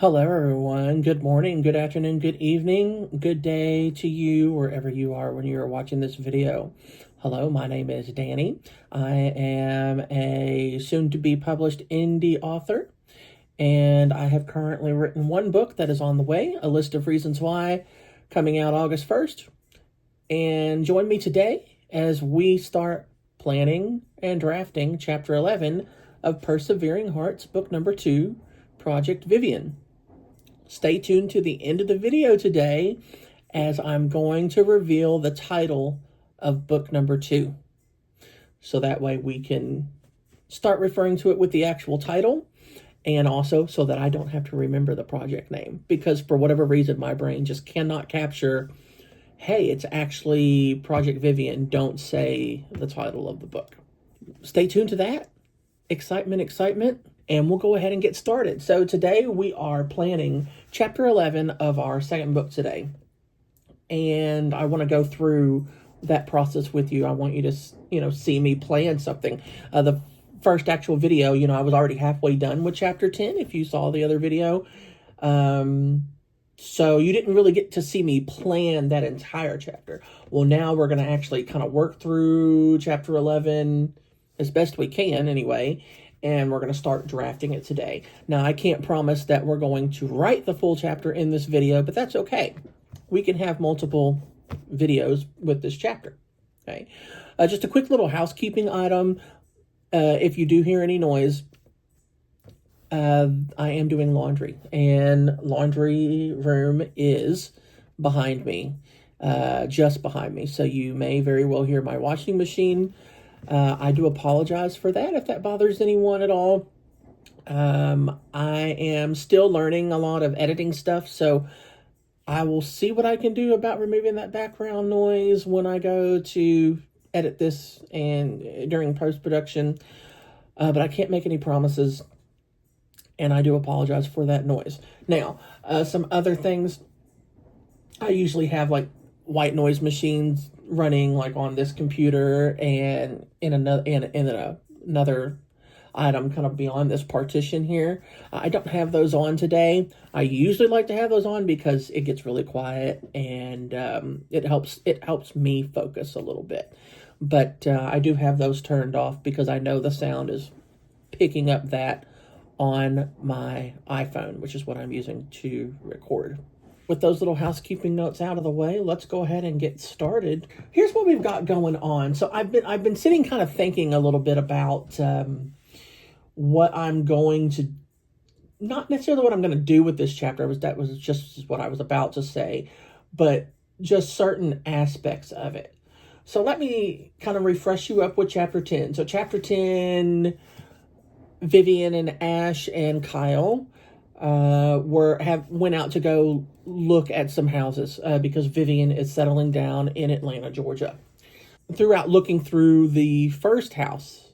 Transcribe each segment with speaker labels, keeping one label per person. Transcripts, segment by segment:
Speaker 1: Hello, everyone. Good morning, good afternoon, good evening, good day to you wherever you are when you're watching this video. Hello, my name is Danny. I am a soon-to-be published indie author, and I have currently written one book that is on the way, A List of Reasons Why, coming out August 1st. And join me today as we start planning and drafting Chapter 11 of Persevering Hearts, book number 2, Project Vivian. Stay tuned to the end of the video today as I'm going to reveal the title of book number 2. So that way we can start referring to it with the actual title, and also so that I don't have to remember the project name, because for whatever reason my brain just cannot capture, hey, it's actually Project Vivian, don't say the title of the book. Stay tuned to that. Excitement. And we'll go ahead and get started. So today we are planning chapter 11 of our second book today. And I want to go through that process with you. I want you to, see me plan something. The first actual video, I was already halfway done with chapter 10, if you saw the other video. So you didn't really get to see me plan that entire chapter. Well, now we're going to actually kind of work through chapter 11 as best we can anyway. And we're going to start drafting it today. Now, I can't promise that we're going to write the full chapter in this video, but that's okay. We can have multiple videos with this chapter. Okay. Just a quick little housekeeping item. If you do hear any noise, I am doing laundry, and laundry room is behind me, just behind me. So you may very well hear my washing machine. I do apologize for that if that bothers anyone at all. I am still learning a lot of editing stuff, so I will see what I can do about removing that background noise when I go to edit this and during post-production. But I can't make any promises, and I do apologize for that noise. Now, some other things. I usually have like white noise machines running like on this computer and in another item kind of beyond this partition here. I don't have those on today. I usually like to have those on because it gets really quiet, and it helps me focus a little bit. But I do have those turned off because I know the sound is picking up that on my iPhone, which is what I'm using to record. With those little housekeeping notes out of the way, let's go ahead and get started. Here's what we've got going on. So I've been sitting kind of thinking a little bit about what I'm going to, not necessarily what I'm going to do with this chapter. That was just what I was about to say, but just certain aspects of it. So let me kind of refresh you up with chapter 10. So chapter 10, Vivian and Ash and Kyle went out to go look at some houses because Vivian is settling down in Atlanta, Georgia. Throughout looking through the first house,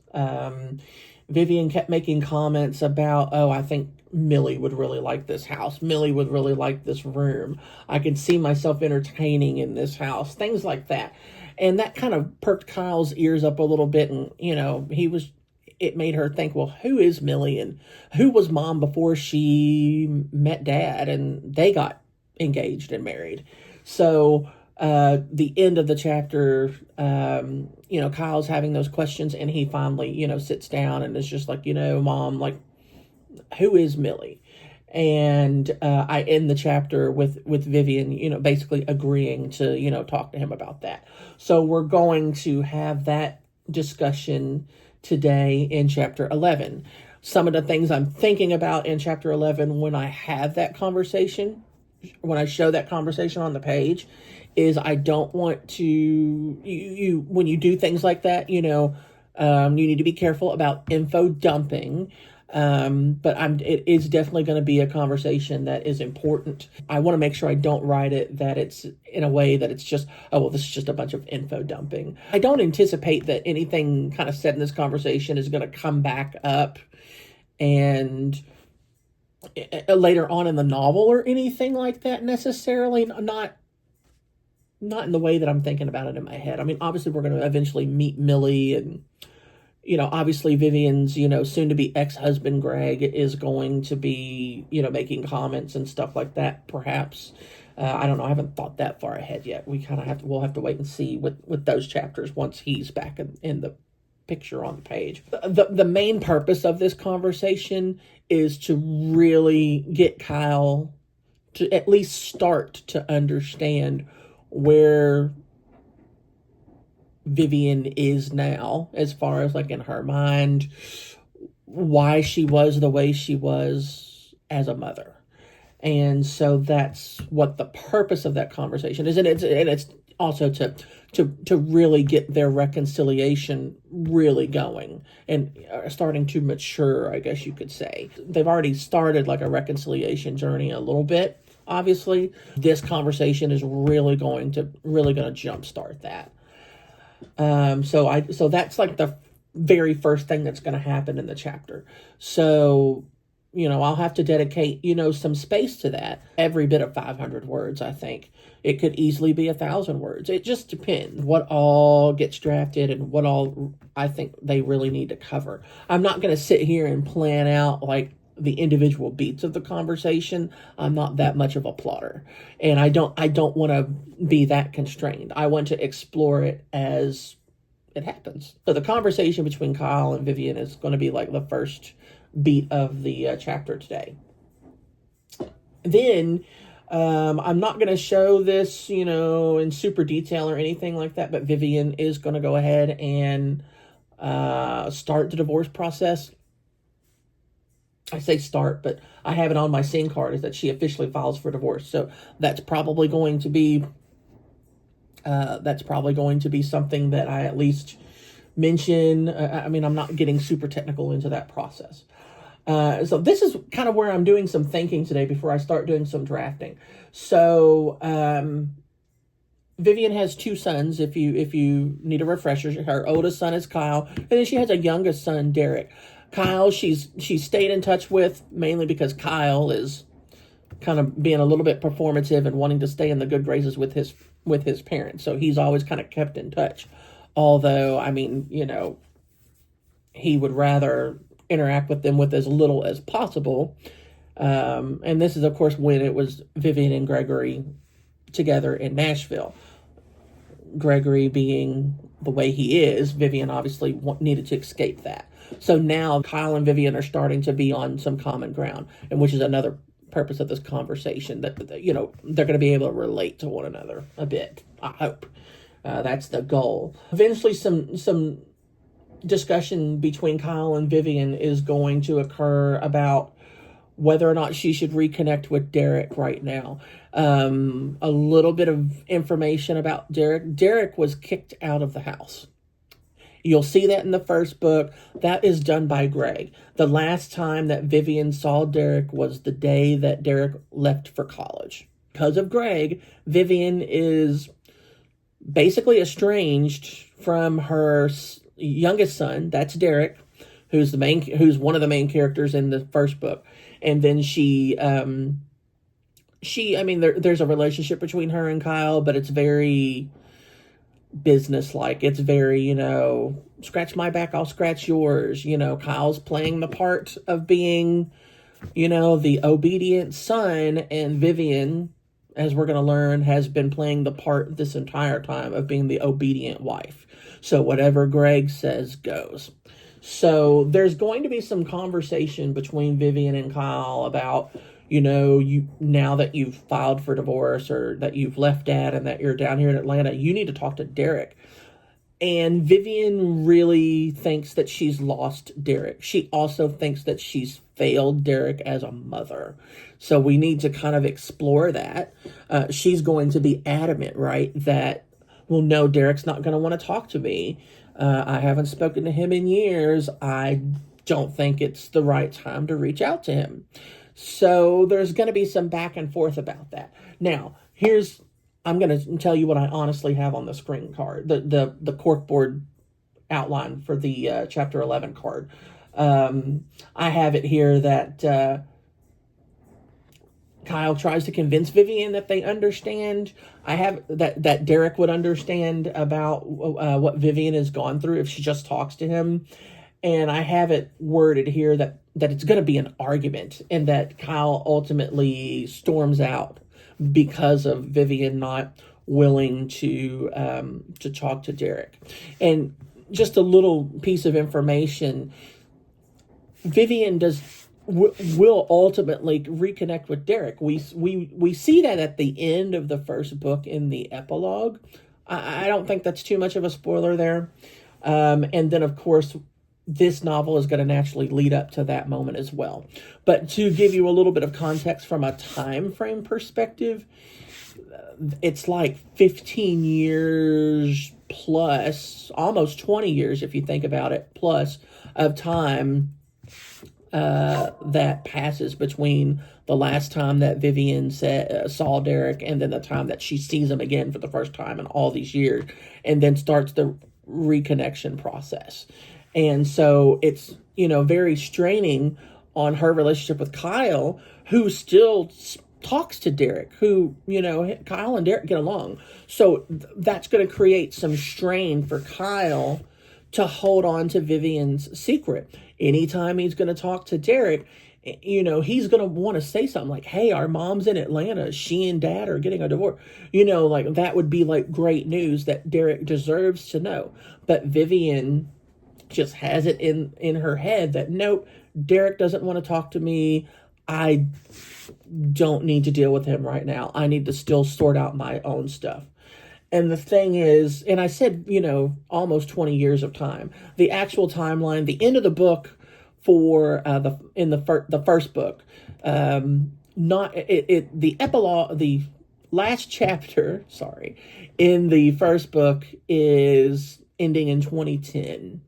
Speaker 1: Vivian kept making comments about, I think Millie would really like this house. Millie would really like this room. I can see myself entertaining in this house. Things like that. And that kind of perked Kyle's ears up a little bit, and, it made her think, well, who is Millie, and who was Mom before she met Dad and they got engaged and married? So the end of the chapter, Kyle's having those questions, and he finally, sits down and is just like, Mom, like, who is Millie? And I end the chapter with Vivian, basically agreeing to, talk to him about that. So we're going to have that discussion today in chapter 11. Some of the things I'm thinking about in chapter 11 when I have that conversation, when I show that conversation on the page, is I don't want to, when you do things like that, you need to be careful about info dumping. But it is definitely going to be a conversation that is important. I want to make sure I don't write it that it's in a way that it's just, this is just a bunch of info dumping. I don't anticipate that anything kind of said in this conversation is going to come back up and later on in the novel or anything like that necessarily. Not in the way that I'm thinking about it in my head. I mean, obviously we're going to eventually meet Millie, and obviously Vivian's, soon to be ex-husband Greg is going to be, making comments and stuff like that, perhaps. I don't know. I haven't thought that far ahead yet. We'll have to wait and see with those chapters once he's back in the picture on the page. The main purpose of this conversation is to really get Kyle to at least start to understand where Vivian is now, as far as like in her mind, why she was the way she was as a mother. And so that's what the purpose of that conversation is. And it's also to really get their reconciliation really going and starting to mature, I guess you could say. They've already started like a reconciliation journey a little bit. Obviously, this conversation is really going to jumpstart that. So that's like the very first thing that's going to happen in the chapter. So, I'll have to dedicate, some space to that. Every bit of 500 words, I think. It could easily be 1,000 words. It just depends what all gets drafted and what all I think they really need to cover. I'm not going to sit here and plan out like the individual beats of the conversation. I'm not that much of a plotter, and I don't want to be that constrained. I want to explore it as it happens. So the conversation between Kyle and Vivian is going to be like the first beat of the chapter today. Then I'm not going to show this, in super detail or anything like that, but Vivian is going to go ahead and start the divorce process. I say start, but I have it on my scene card is that she officially files for divorce. So that's probably going to be something that I at least mention. I'm not getting super technical into that process. So this is kind of where I'm doing some thinking today before I start doing some drafting. So Vivian has 2 sons. If you need a refresher, her oldest son is Kyle, and then she has a youngest son, Derek. Kyle, she's stayed in touch with mainly because Kyle is kind of being a little bit performative and wanting to stay in the good graces with his parents. So he's always kind of kept in touch. Although, he would rather interact with them with as little as possible. And this is, of course, when it was Vivian and Gregory together in Nashville. Gregory being the way he is, Vivian obviously needed to escape that. So now Kyle and Vivian are starting to be on some common ground, and which is another purpose of this conversation, that they're going to be able to relate to one another a bit. I hope that's the goal. Eventually, some discussion between Kyle and Vivian is going to occur about whether or not she should reconnect with Derek right now. A little bit of information about Derek. Derek was kicked out of the house. You'll see that in the first book. That is done by Greg. The last time that Vivian saw Derek was the day that Derek left for college. Because of Greg, Vivian is basically estranged from her youngest son. That's Derek, who's one of the main characters in the first book. And then there's a relationship between her and Kyle, but it's very business-like. It's very, scratch my back, I'll scratch yours. Kyle's playing the part of being, the obedient son, and Vivian, as we're going to learn, has been playing the part this entire time of being the obedient wife. So whatever Greg says goes. So there's going to be some conversation between Vivian and Kyle about, now that you've filed for divorce or that you've left Dad and that you're down here in Atlanta, you need to talk to Derek. And Vivian really thinks that she's lost Derek. She also thinks that she's failed Derek as a mother. So we need to kind of explore that. She's going to be adamant, right, that, well, no, Derek's not going to want to talk to me. I haven't spoken to him in years. I don't think it's the right time to reach out to him. So there's going to be some back and forth about that. Now, I'm going to tell you what I honestly have on the screen card, the corkboard outline for the chapter 11 card. I have it here that Kyle tries to convince Vivian that they understand. I have that Derek would understand about what Vivian has gone through if she just talks to him. And I have it worded here that it's going to be an argument, and that Kyle ultimately storms out because of Vivian not willing to talk to Derek. And just a little piece of information: Vivian will ultimately reconnect with Derek. We see that at the end of the first book in the epilogue. I don't think that's too much of a spoiler there. And then, of course, this novel is going to naturally lead up to that moment as well. But to give you a little bit of context from a time frame perspective, it's like 15 years plus, almost 20 years if you think about it, plus of time that passes between the last time that Vivian saw Derek and then the time that she sees him again for the first time in all these years, and then starts the reconnection process. And so it's, very straining on her relationship with Kyle, who still talks to Derek, who, Kyle and Derek get along. So that's going to create some strain for Kyle to hold on to Vivian's secret. Anytime he's going to talk to Derek, he's going to want to say something like, hey, our mom's in Atlanta. She and dad are getting a divorce. Like that would be like great news that Derek deserves to know. But Vivian just has it in her head that, nope, Derek doesn't want to talk to me. I don't need to deal with him right now. I need to still sort out my own stuff. And the thing is, and I said, almost 20 years of time. The actual timeline, the end of the book for the first book, the epilogue, the last chapter, in the first book is ending in 2010.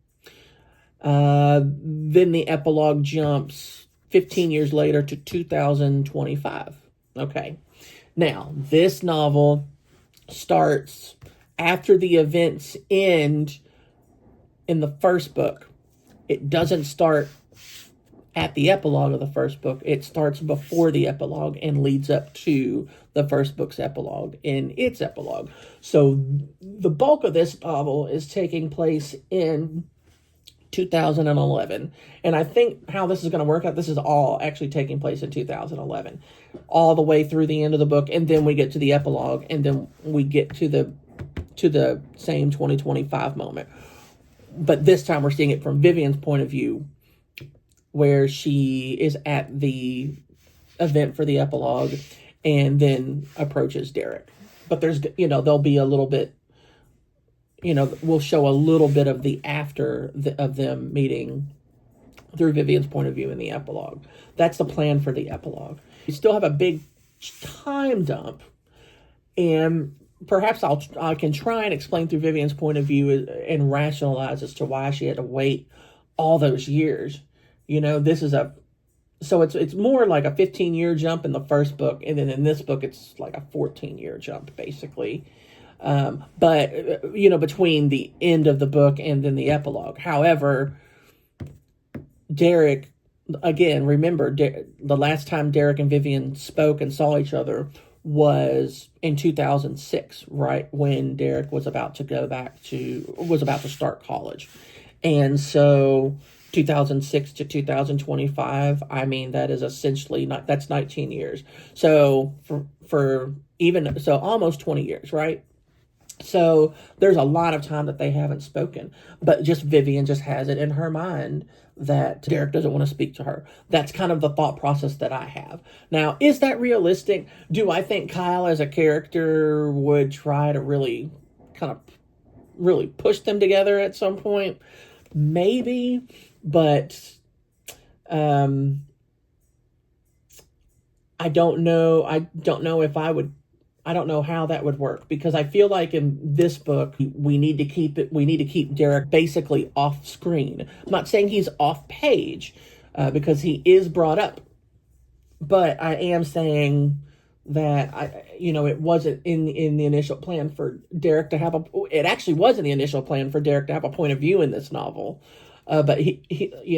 Speaker 1: Then the epilogue jumps 15 years later to 2025. Okay. Now, this novel starts after the events end in the first book. It doesn't start at the epilogue of the first book. It starts before the epilogue and leads up to the first book's epilogue in its epilogue. So the bulk of this novel is taking place in 2011. And I think how this is going to work out, this is all actually taking place in 2011, all the way through the end of the book. And then we get to the epilogue, and then we get to the same 2025 moment. But this time we're seeing it from Vivian's point of view, where she is at the event for the epilogue and then approaches Derek. But there's, there'll be a little bit, we'll show a little bit of the after of them meeting through Vivian's point of view in the epilogue. That's the plan for the epilogue. We still have a big time dump, and perhaps I can try and explain through Vivian's point of view and rationalize as to why she had to wait all those years. So it's more like a 15-year jump in the first book, and then in this book it's like a 14-year jump basically. But between the end of the book and then the epilogue. However, Derek, again, remember, the last time Derek and Vivian spoke and saw each other was in 2006, right when Derek was about to start college. And so 2006 to 2025, I mean, that is essentially that's 19 years. So for almost 20 years, right? So there's a lot of time that they haven't spoken, but just Vivian just has it in her mind that Derek doesn't want to speak to her. That's kind of the thought process that I have. Now, is that realistic? Do I think Kyle as a character would try to really push them together at some point? Maybe, but I don't know. I don't know if I would. I don't know how that would work, because I feel like in this book, we need to keep Derek basically off screen. I'm not saying he's off page, because he is brought up, but I am saying that it wasn't in the initial plan for Derek to have it actually was in the initial plan for Derek to have a point of view in this novel, but he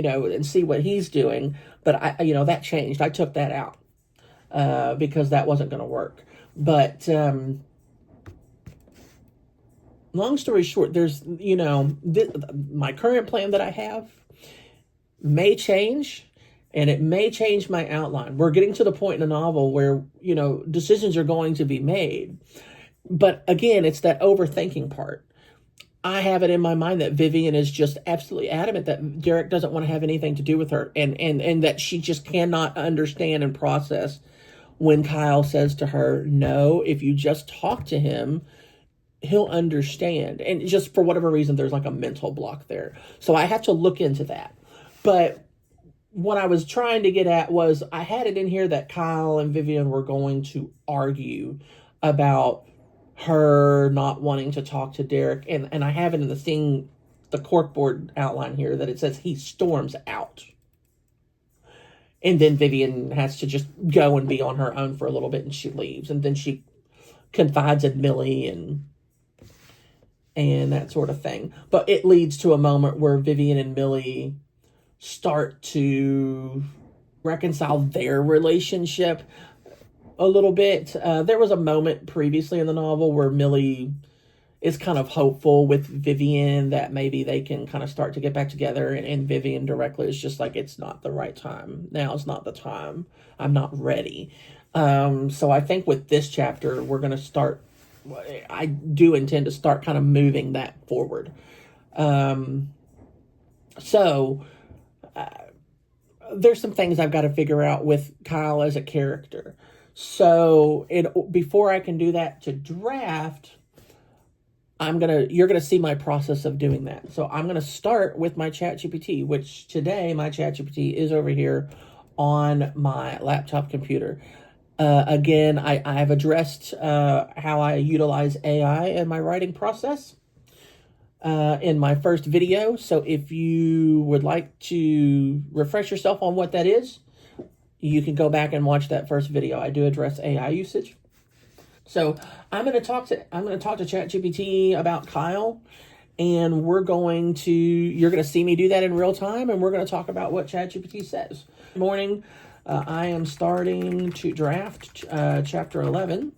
Speaker 1: and see what he's doing. But that changed. I took that out, because that wasn't going to work. But long story short, there's my current plan that I have may change, and it may change my outline. We're getting to the point in the novel where, decisions are going to be made. But again, it's that overthinking part. I have it in my mind that Vivian is just absolutely adamant that Derek doesn't want to have anything to do with her, and that she just cannot understand and process when Kyle says to her, no, if you just talk to him, he'll understand. And just for whatever reason, there's like a mental block there. So I have to look into that. But what I was trying to get at was, I had it in here that Kyle and Vivian were going to argue about her not wanting to talk to Derek. And I have it in the corkboard outline here, that it says he storms out. And then Vivian has to just go and be on her own for a little bit, and she leaves. And then she confides in Millie and that sort of thing. But it leads to a moment where Vivian and Millie start to reconcile their relationship a little bit. There was a moment previously in the novel where Millie is kind of hopeful with Vivian that maybe they can kind of start to get back together, and Vivian directly is just like, it's not the right time. Now is not the time. I'm not ready. So I think with this chapter, we're going to start, I do intend to start kind of moving that forward. There's some things I've got to figure out with Kyle as a character. So before I can do that to draft, you're gonna see my process of doing that. So I'm gonna start with my ChatGPT, which today my ChatGPT is over here on my laptop computer. Again, I've addressed how I utilize AI in my writing process in my first video. So if you would like to refresh yourself on what that is, you can go back and watch that first video. I do address AI usage. So I'm going to talk to ChatGPT about Kyle, and you're going to see me do that in real time, and we're going to talk about what ChatGPT says. Good morning. I am starting to draft chapter 11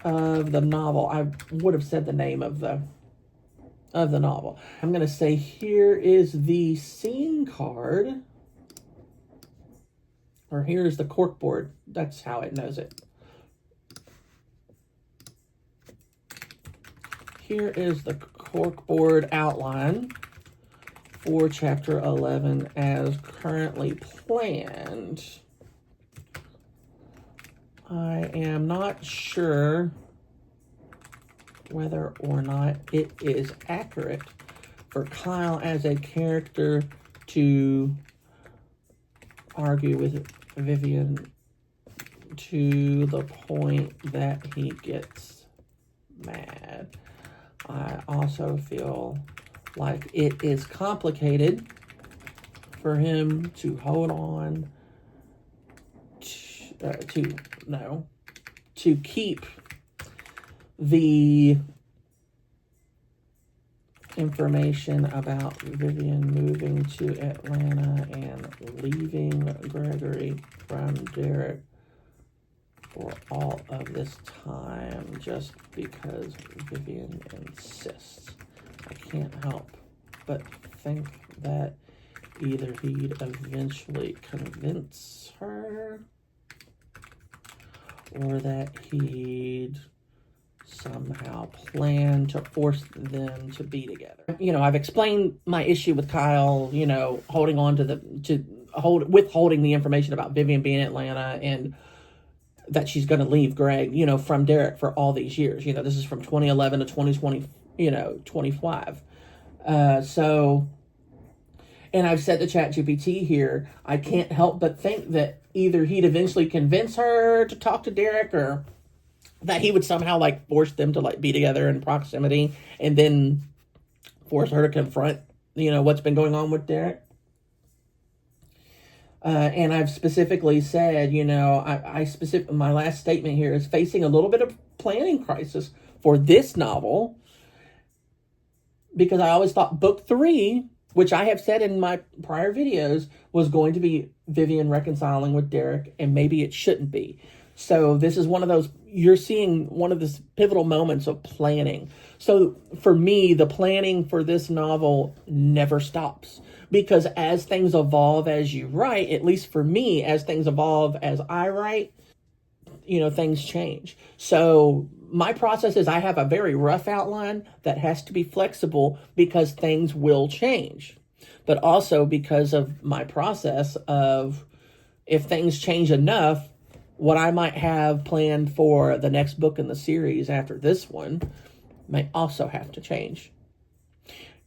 Speaker 1: of the novel. I would have said the name of the novel. I'm going to say, here is the scene card. Or here's the corkboard. That's how it knows it. Here is the corkboard outline for chapter 11 as currently planned. I am not sure whether or not it is accurate for Kyle as a character to argue with Vivian to the point that he gets mad. I also feel like it is complicated for him to hold on to keep the information about Vivian moving to Atlanta and leaving Gregory from Derek for all of this time just because Vivian insists. I can't help but think that either he'd eventually convince her or that he'd somehow plan to force them to be together. I've explained my issue with Kyle, holding on to withholding the information about Vivian being in Atlanta, and that she's going to leave Greg, from Derek for all these years. This is from 2011 to 2020, 25. And I've said to ChatGPT here, I can't help but think that either he'd eventually convince her to talk to Derek, or that he would somehow force them to be together in proximity, and then force her to confront, what's been going on with Derek. And I've specifically said, my last statement here is facing a little bit of planning crisis for this novel, because I always thought book 3, which I have said in my prior videos, was going to be Vivian reconciling with Derek, and maybe it shouldn't be. So this is one of those, you're seeing one of the pivotal moments of planning. So for me, the planning for this novel never stops, because as things evolve as you write, at least for me, as things evolve as I write, things change. So my process is I have a very rough outline that has to be flexible because things will change, but also because of my process of, if things change enough, what I might have planned for the next book in the series after this one may also have to change.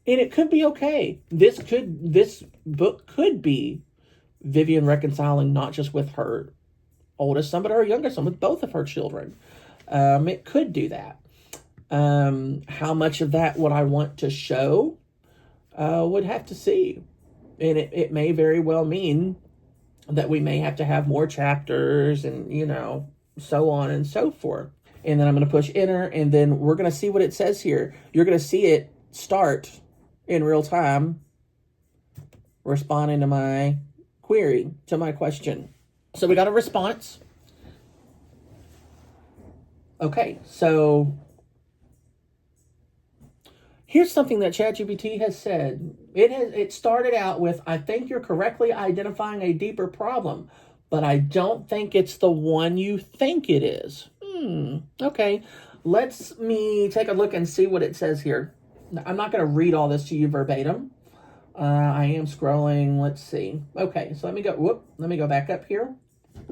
Speaker 1: And it could be okay. This book could be Vivian reconciling not just with her oldest son, but her youngest son, with both of her children. It could do that. How much of that would I want to show? Would have to see. And it may very well mean that we may have to have more chapters and, so on and so forth. And then I'm going to push enter, and then we're going to see what it says here. You're going to see it start in real time, responding to my query, to my question. So we got a response. Okay, so here's something that ChatGPT has said. It started out with, I think you're correctly identifying a deeper problem, but I don't think it's the one you think it is. Okay, let me take a look and see what it says here. I'm not going to read all this to you verbatim. I am scrolling. Let's see. Okay, so let me go back up here.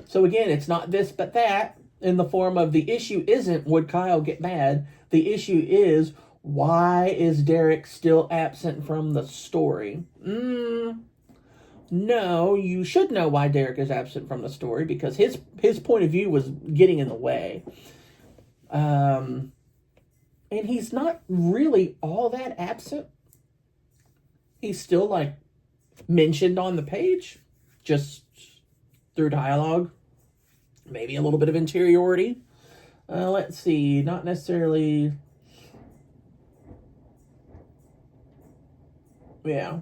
Speaker 1: So again, it's not this but that, in the form of, the issue isn't would Kyle get mad. The issue is, why is Derek still absent from the story? No, you should know why Derek is absent from the story, because his point of view was getting in the way. And he's not really all that absent. He's still mentioned on the page, just through dialogue, maybe a little bit of interiority. Let's see, not necessarily. Yeah.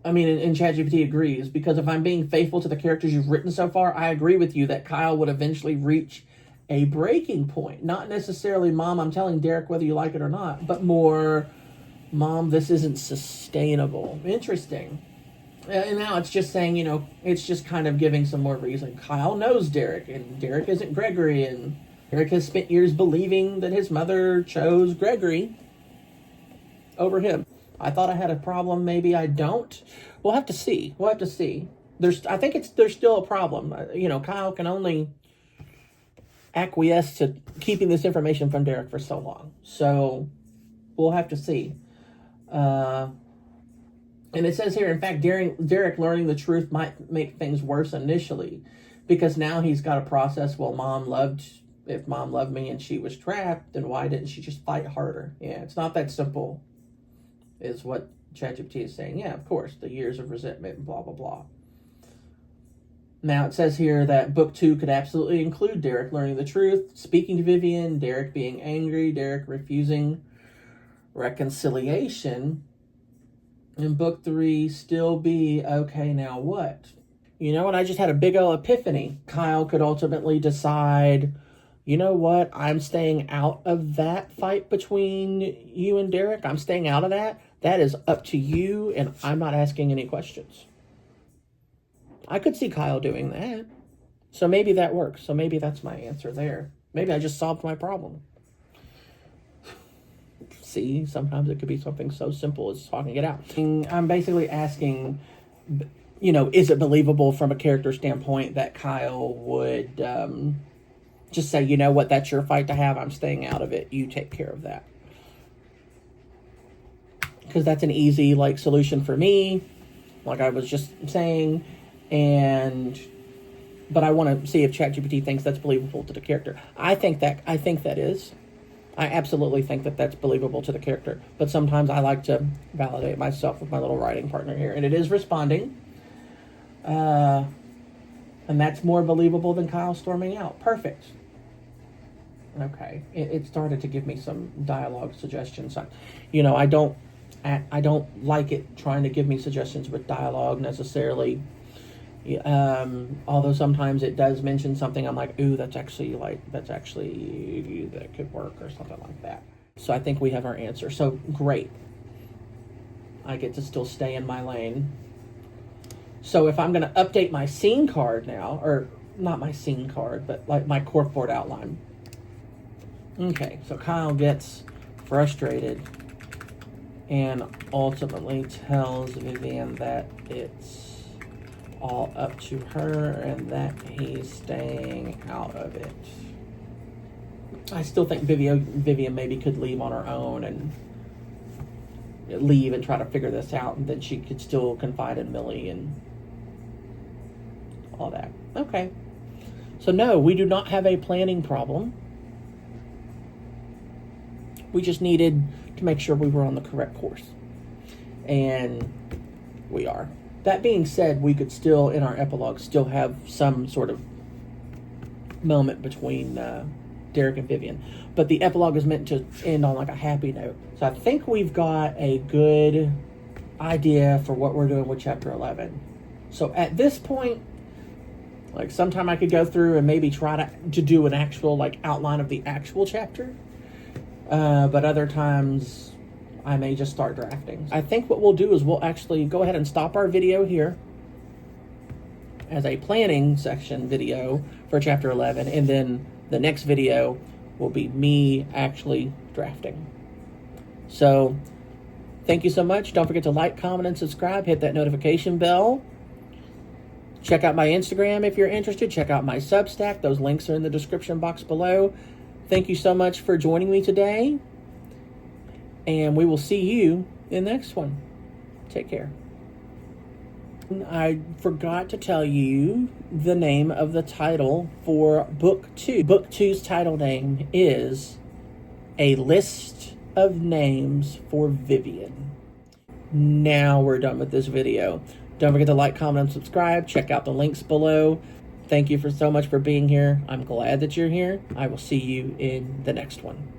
Speaker 1: I mean, and ChatGPT agrees, because if I'm being faithful to the characters you've written so far, I agree with you that Kyle would eventually reach a breaking point. Not necessarily, Mom, I'm telling Derek whether you like it or not, but more, Mom, this isn't sustainable. Interesting. And now it's just saying, it's just kind of giving some more reason. Kyle knows Derek, and Derek isn't Gregory, and Derek has spent years believing that his mother chose Gregory over him. I thought I had a problem. Maybe I don't. We'll have to see. I think there's still a problem. Kyle can only acquiesce to keeping this information from Derek for so long. So we'll have to see. And it says here, in fact, Derek learning the truth might make things worse initially, because now he's got to process, if Mom loved me and she was trapped, then why didn't she just fight harder? Yeah, it's not that simple, is what ChatGPT is saying. Yeah, of course, the years of resentment and blah, blah, blah. Now, it says here that book 2 could absolutely include Derek learning the truth, speaking to Vivian, Derek being angry, Derek refusing reconciliation, and book 3 still be, okay, now what? And I just had a big old epiphany. Kyle could ultimately decide, you know what, I'm staying out of that fight between you and Derek. I'm staying out of that. That is up to you, and I'm not asking any questions. I could see Kyle doing that. So maybe that works. So maybe that's my answer there. Maybe I just solved my problem. See, sometimes it could be something so simple as talking it out. I'm basically asking, is it believable from a character standpoint that Kyle would just say, you know what, that's your fight to have. I'm staying out of it. You take care of that. Because that's an easy solution for me, like I was just saying. But I want to see if ChatGPT thinks that's believable to the character. I think that is. I absolutely think that that's believable to the character. But sometimes I like to validate myself with my little writing partner here. And it is responding. And that's more believable than Kyle storming out. Perfect. Okay. It started to give me some dialogue suggestions. I don't like it trying to give me suggestions with dialogue necessarily. Although sometimes it does mention something, I'm like, ooh, that could work or something like that. So I think we have our answer. So great. I get to still stay in my lane. So if I'm going to update my scene card now, or not my scene card, but like my corkboard outline. Okay, so Kyle gets frustrated and ultimately tells Vivian that it's all up to her and that he's staying out of it. I still think Vivian maybe could leave on her own and leave and try to figure this out, and then she could still confide in Millie and all that. Okay. So no, we do not have a planning problem. We just needed to make sure we were on the correct course. And we are. That being said, we could still, in our epilogue, still have some sort of moment between Derek and Vivian. But the epilogue is meant to end on like a happy note. So I think we've got a good idea for what we're doing with chapter 11. So at this point, like sometime I could go through and maybe try to do an actual like outline of the actual chapter. But other times I may just start drafting. I think what we'll do is we'll actually go ahead and stop our video here as a planning section video for chapter 11. And then the next video will be me actually drafting. So thank you so much. Don't forget to like, comment, and subscribe. Hit that notification bell. Check out my Instagram if you're interested. Check out my Substack. Those links are in the description box below. Thank you so much for joining me today. And we will see you in the next one. Take care. I forgot to tell you the name of the title for Book 2. Book 2's title name is A List of Names for Vivian. Now we're done with this video. Don't forget to like, comment, and subscribe. Check out the links below. Thank you so much for being here. I'm glad that you're here. I will see you in the next one.